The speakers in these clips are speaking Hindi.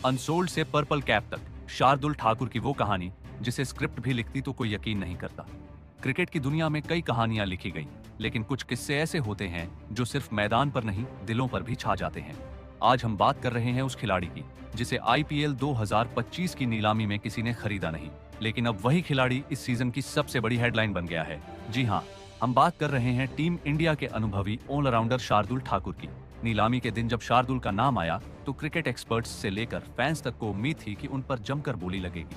अनसोल्ड से पर्पल कैप तक, शार्दुल ठाकुर की वो कहानी जिसे स्क्रिप्ट भी लिखती तो कोई यकीन नहीं करता। क्रिकेट की दुनिया में कई कहानियां लिखी गई, लेकिन कुछ किस्से ऐसे होते हैं जो सिर्फ मैदान पर नहीं, दिलों पर भी छा जाते हैं। आज हम बात कर रहे हैं उस खिलाड़ी की जिसे आईपीएल 2025 की नीलामी में किसी ने खरीदा नहीं, लेकिन अब वही खिलाड़ी इस सीजन की सबसे बड़ी हेडलाइन बन गया है। जी हाँ, हम बात कर रहे हैं टीम इंडिया के अनुभवी ऑलराउंडर शार्दुल ठाकुर की। नीलामी के दिन जब शार्दुल का नाम आया तो क्रिकेट एक्सपर्ट्स से लेकर फैंस तक को उम्मीद थी कि उन पर जमकर बोली लगेगी।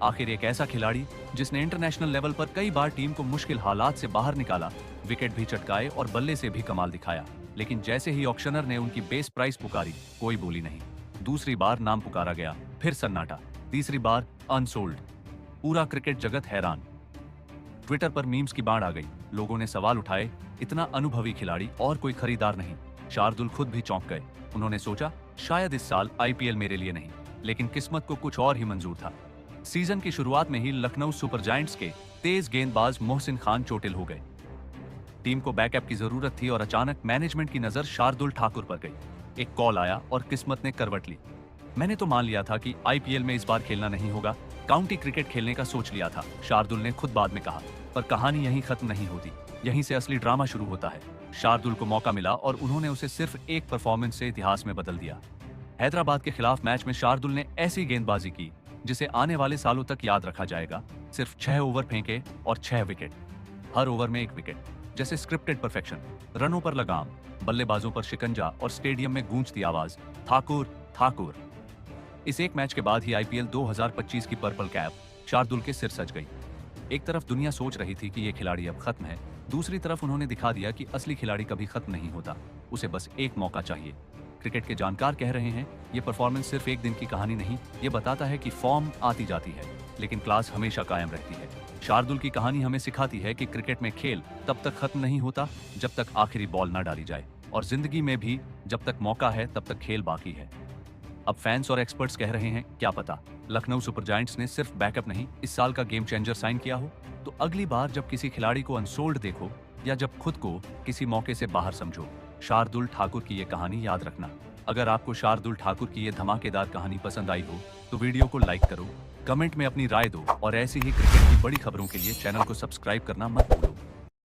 आखिर एक ऐसा खिलाड़ी जिसने इंटरनेशनल लेवल पर कई बार टीम को मुश्किल हालात से बाहर निकाला, विकेट भी चटकाए और बल्ले से भी कमाल दिखाया, लेकिन जैसे ही ऑक्शनर ने उनकी बेस प्राइस पुकारी, कोई बोली नहीं। दूसरी बार नाम पुकारा गया, फिर सन्नाटा। तीसरी बार अनसोल्ड। पूरा क्रिकेट जगत हैरान। ट्विटर पर मीम्स की बाढ़ आ गई। लोगों ने सवाल उठाए, इतना अनुभवी खिलाड़ी और कोई खरीदार नहीं। शार्दुल खुद भी चौंक गए। उन्होंने सोचा, शायद इस साल आईपीएल मेरे लिए नहीं, लेकिन किस्मत को कुछ और ही मंजूर था। सीजन की शुरुआत में ही लखनऊ सुपर जायंट्स के तेज गेंदबाज मोहसिन खान चोटिल हो गए। टीम को बैकअप की जरूरत थी और अचानक मैनेजमेंट की नजर शार्दुल ठाकुर पर गई। एक कॉल आया और किस्मत ने करवट ली। मैंने तो मान लिया था कि आईपीएल में इस बार खेलना नहीं होगा, काउंटी क्रिकेट खेलने का सोच लिया था, शार्दुल ने खुद बाद में कहा। पर कहानी यहीं खत्म नहीं होती, यहीं से असली ड्रामा शुरू होता है। शार्दुल को मौका मिला और उन्होंने उसे सिर्फ एक परफॉर्मेंस से इतिहास में बदल दिया। हैदराबाद के खिलाफ मैच में शार्दुल ने ऐसी गेंदबाजी की जिसे आने वाले सालों तक याद रखा जाएगा। सिर्फ 6 ओवर फेंके और 6 विकेट, हर ओवर में एक विकेट। जैसे स्क्रिप्टेड परफेक्शन, रनों पर लगाम, बल्लेबाजों पर शिकंजा और स्टेडियम में गूंजती आवाज, ठाकुर ठाकुर। इस एक मैच के बाद ही आईपीएल 2025 की पर्पल कैप शार्दुल के सिर सज गई। एक तरफ दुनिया सोच रही थी कि ये खिलाड़ी अब खत्म है, दूसरी तरफ उन्होंने दिखा दिया कि असली खिलाड़ी कभी खत्म नहीं होता, उसे बस एक मौका चाहिए। क्रिकेट के जानकार कह रहे हैं, ये परफॉर्मेंस सिर्फ एक दिन की कहानी नहीं, ये बताता है कि फॉर्म आती जाती है, लेकिन क्लास हमेशा कायम रहती है। शार्दुल की कहानी हमें सिखाती है कि क्रिकेट में खेल तब तक खत्म नहीं होता जब तक आखिरी बॉल न डाली जाए, और जिंदगी में भी जब तक मौका है तब तक खेल बाकी है। अब फैंस और एक्सपर्ट्स कह रहे हैं, क्या पता लखनऊ सुपर जायंट्स ने सिर्फ बैकअप नहीं, इस साल का गेम चेंजर साइन किया हो। तो अगली बार जब किसी खिलाड़ी को अनसोल्ड देखो या जब खुद को किसी मौके से बाहर समझो, शार्दुल ठाकुर की ये कहानी याद रखना। अगर आपको शार्दुल ठाकुर की ये धमाकेदार कहानी पसंद आई हो तो वीडियो को लाइक करो, कमेंट में अपनी राय दो और ऐसी ही क्रिकेट की बड़ी खबरों के लिए चैनल को सब्सक्राइब करना मत भूलना।